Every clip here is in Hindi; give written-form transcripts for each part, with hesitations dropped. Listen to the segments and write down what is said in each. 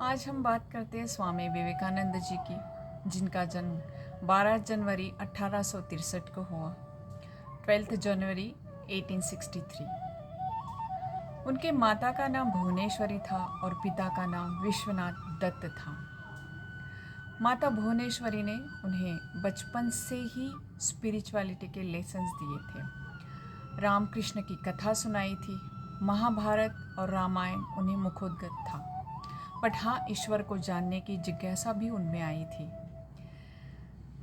आज हम बात करते हैं स्वामी विवेकानंद जी की, जिनका जन्म 12 जनवरी 1863 को हुआ, 12 जनवरी 1863। उनके माता का नाम भुवनेश्वरी था और पिता का नाम विश्वनाथ दत्त था। माता भुवनेश्वरी ने उन्हें बचपन से ही स्पिरिचुअलिटी के लेसन्स दिए थे। रामकृष्ण की कथा सुनाई थी। महाभारत और रामायण उन्हें मुखोद्गत था, बट हाँ, ईश्वर को जानने की जिज्ञासा भी उनमें आई थी।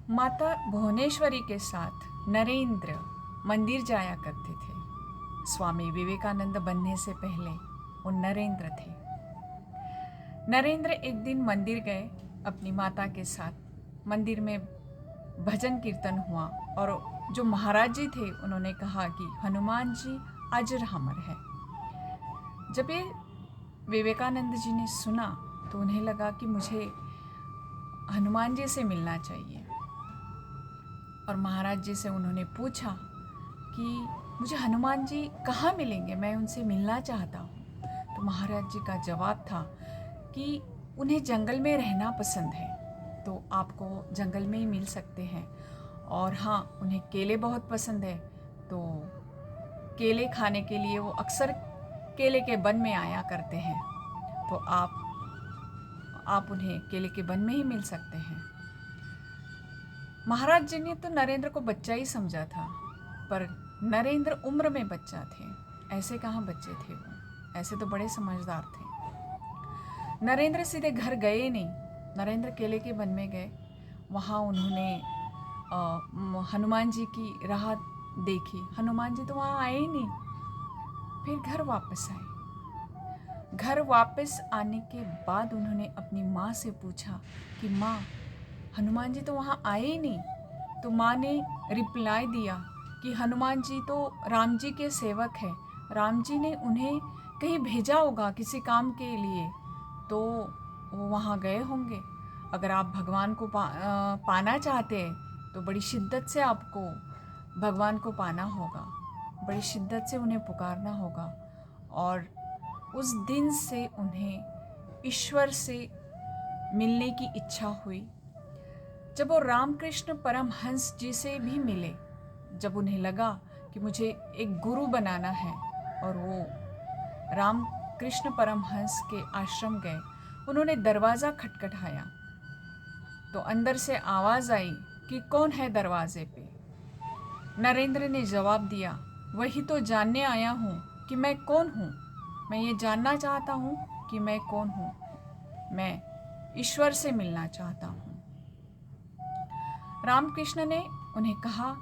माता भुवनेश्वरी के साथ नरेंद्र मंदिर जाया करते थे। स्वामी विवेकानंद बनने से पहले वो नरेंद्र थे। नरेंद्र एक दिन मंदिर गए अपनी माता के साथ। मंदिर में भजन कीर्तन हुआ और जो महाराज जी थे उन्होंने कहा कि हनुमान जी अजर अमर है। जब ये विवेकानंद जी ने सुना तो उन्हें लगा कि मुझे हनुमान जी से मिलना चाहिए, और महाराज जी से उन्होंने पूछा कि मुझे हनुमान जी कहाँ मिलेंगे, मैं उनसे मिलना चाहता हूँ। तो महाराज जी का जवाब था कि उन्हें जंगल में रहना पसंद है, तो आपको जंगल में ही मिल सकते हैं। और हाँ, उन्हें केले बहुत पसंद है, तो केले खाने के लिए वो अक्सर केले के वन में आया करते हैं, तो आप उन्हें केले के वन में ही मिल सकते हैं। महाराज जी ने तो नरेंद्र को बच्चा ही समझा था, पर नरेंद्र उम्र में बच्चा थे। ऐसे कहाँ बच्चे थे वो, ऐसे तो बड़े समझदार थे। नरेंद्र सीधे घर गए नहीं, नरेंद्र केले के वन में गए। वहाँ उन्होंने हनुमान जी की राह देखी। हनुमान जी तो वहाँ आए ही नहीं। फिर घर वापस आए। घर वापस आने के बाद उन्होंने अपनी माँ से पूछा कि माँ, हनुमान जी तो वहाँ आए ही नहीं। तो माँ ने रिप्लाई दिया कि हनुमान जी तो राम जी के सेवक हैं, राम जी ने उन्हें कहीं भेजा होगा किसी काम के लिए, तो वो वहाँ गए होंगे। अगर आप भगवान को पाना चाहते हैं तो बड़ी शिद्दत से आपको भगवान को पाना होगा, बड़ी शिद्दत से उन्हें पुकारना होगा। और उस दिन से उन्हें ईश्वर से मिलने की इच्छा हुई। जब वो रामकृष्ण परमहंस जी से भी मिले, जब उन्हें लगा कि मुझे एक गुरु बनाना है, और वो रामकृष्ण परमहंस के आश्रम गए, उन्होंने दरवाज़ा खटखटाया तो अंदर से आवाज़ आई कि कौन है दरवाजे पे। नरेंद्र ने जवाब दिया, वही तो जानने आया हूँ कि मैं कौन हूँ। मैं ये जानना चाहता हूँ कि मैं कौन हूँ। मैं ईश्वर से मिलना चाहता हूँ। रामकृष्ण ने उन्हें कहा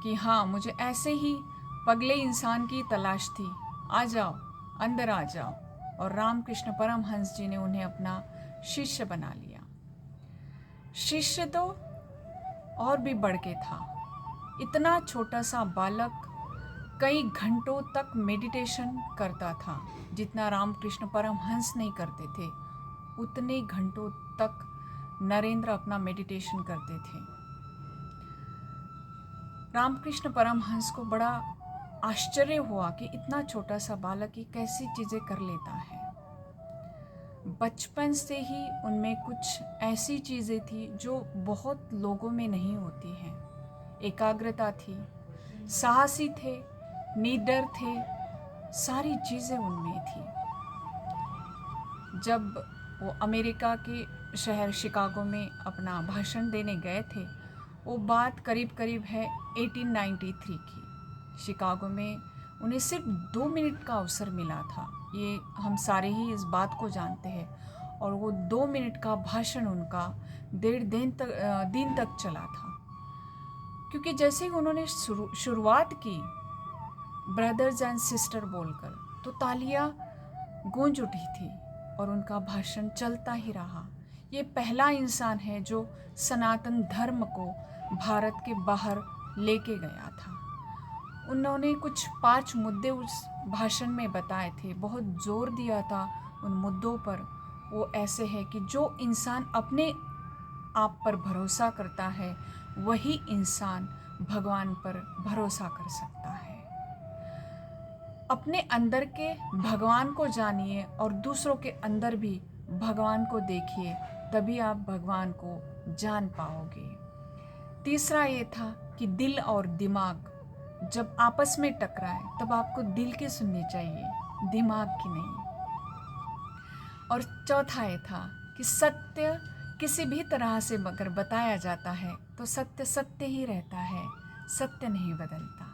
कि हाँ, मुझे ऐसे ही पगले इंसान की तलाश थी, आ जाओ, अंदर आ जाओ। और रामकृष्ण परमहंस जी ने उन्हें अपना शिष्य बना लिया। शिष्य तो और भी बढ़ के था। इतना छोटा सा बालक कई घंटों तक मेडिटेशन करता था। जितना रामकृष्ण परमहंस नहीं करते थे, उतने घंटों तक नरेंद्र अपना मेडिटेशन करते थे। रामकृष्ण परमहंस को बड़ा आश्चर्य हुआ कि इतना छोटा सा बालक ये कैसी चीज़ें कर लेता है। बचपन से ही उनमें कुछ ऐसी चीज़ें थी जो बहुत लोगों में नहीं होती हैं। एकाग्रता थी, साहसी थे, निडर थे, सारी चीज़ें उनमें थी। जब वो अमेरिका के शहर शिकागो में अपना भाषण देने गए थे, वो बात करीब करीब है 1893 की। शिकागो में उन्हें सिर्फ 2 मिनट का अवसर मिला था। ये हम सारे ही इस बात को जानते हैं। और वो 2 मिनट का भाषण उनका 1.5 दिन तक चला था। क्योंकि जैसे ही उन्होंने शुरुआत की ब्रदर्स एंड सिस्टर बोलकर, तो तालियां गूंज उठी थी और उनका भाषण चलता ही रहा। ये पहला इंसान है जो सनातन धर्म को भारत के बाहर लेके गया था। उन्होंने कुछ 5 मुद्दे उस भाषण में बताए थे, बहुत जोर दिया था उन मुद्दों पर। वो ऐसे है कि जो इंसान अपने आप पर भरोसा करता है, वही इंसान भगवान पर भरोसा कर सकता है। अपने अंदर के भगवान को जानिए और दूसरों के अंदर भी भगवान को देखिए, तभी आप भगवान को जान पाओगे। तीसरा ये था कि दिल और दिमाग जब आपस में टकराए तब आपको दिल की सुननी चाहिए, दिमाग की नहीं। और चौथा ये था कि सत्य किसी भी तरह से अगर बताया जाता है तो सत्य सत्य ही रहता है, सत्य नहीं बदलता।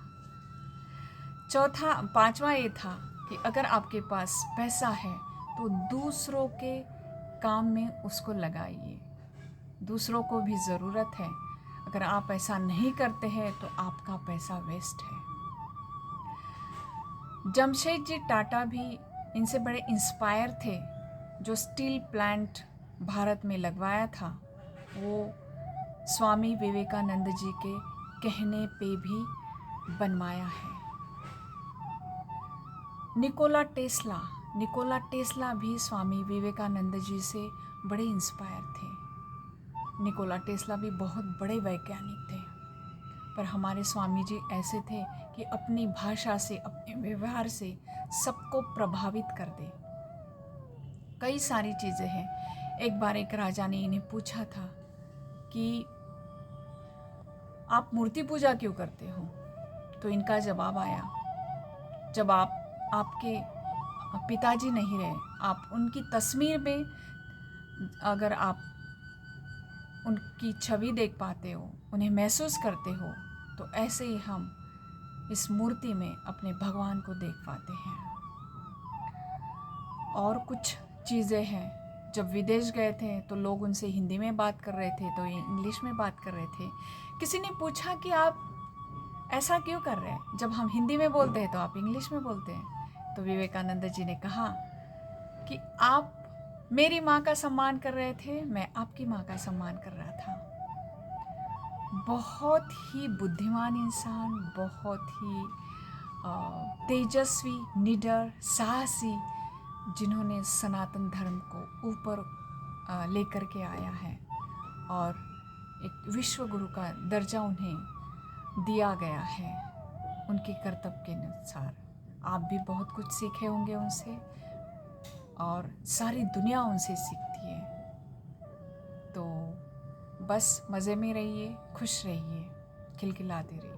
पांचवा ये था कि अगर आपके पास पैसा है तो दूसरों के काम में उसको लगाइए, दूसरों को भी ज़रूरत है। अगर आप ऐसा नहीं करते हैं तो आपका पैसा वेस्ट है। जमशेदजी टाटा भी इनसे बड़े इंस्पायर थे। जो स्टील प्लांट भारत में लगवाया था वो स्वामी विवेकानंद जी के कहने पे भी बनवाया है। निकोला टेस्ला भी स्वामी विवेकानंद जी से बड़े इंस्पायर थे। निकोला टेस्ला भी बहुत बड़े वैज्ञानिक थे, पर हमारे स्वामी जी ऐसे थे कि अपनी भाषा से, अपने व्यवहार से सबको प्रभावित कर दे। कई सारी चीज़ें हैं। एक बार एक राजा ने इन्हें पूछा था कि आप मूर्ति पूजा क्यों करते हो? तो इनका जवाब आया, जब आपके पिताजी नहीं रहे, आप उनकी तस्वीर में अगर आप उनकी छवि देख पाते हो, उन्हें महसूस करते हो, तो ऐसे ही हम इस मूर्ति में अपने भगवान को देख पाते हैं। और कुछ चीज़ें हैं, जब विदेश गए थे तो लोग उनसे हिंदी में बात कर रहे थे तो ये इंग्लिश में बात कर रहे थे। किसी ने पूछा कि आप ऐसा क्यों कर रहे हैं, जब हम हिंदी में बोलते हैं तो आप इंग्लिश में बोलते हैं? तो विवेकानंद जी ने कहा कि आप मेरी माँ का सम्मान कर रहे थे, मैं आपकी माँ का सम्मान कर रहा था। बहुत ही बुद्धिमान इंसान, बहुत ही तेजस्वी, निडर, साहसी, जिन्होंने सनातन धर्म को ऊपर लेकर के आया है और एक विश्व गुरु का दर्जा उन्हें दिया गया है उनके कर्तव्य के अनुसार। आप भी बहुत कुछ सीखे होंगे उनसे और सारी दुनिया उनसे सीखती है। तो बस मज़े में रहिए, खुश रहिए, खिलखिलाते रहिए।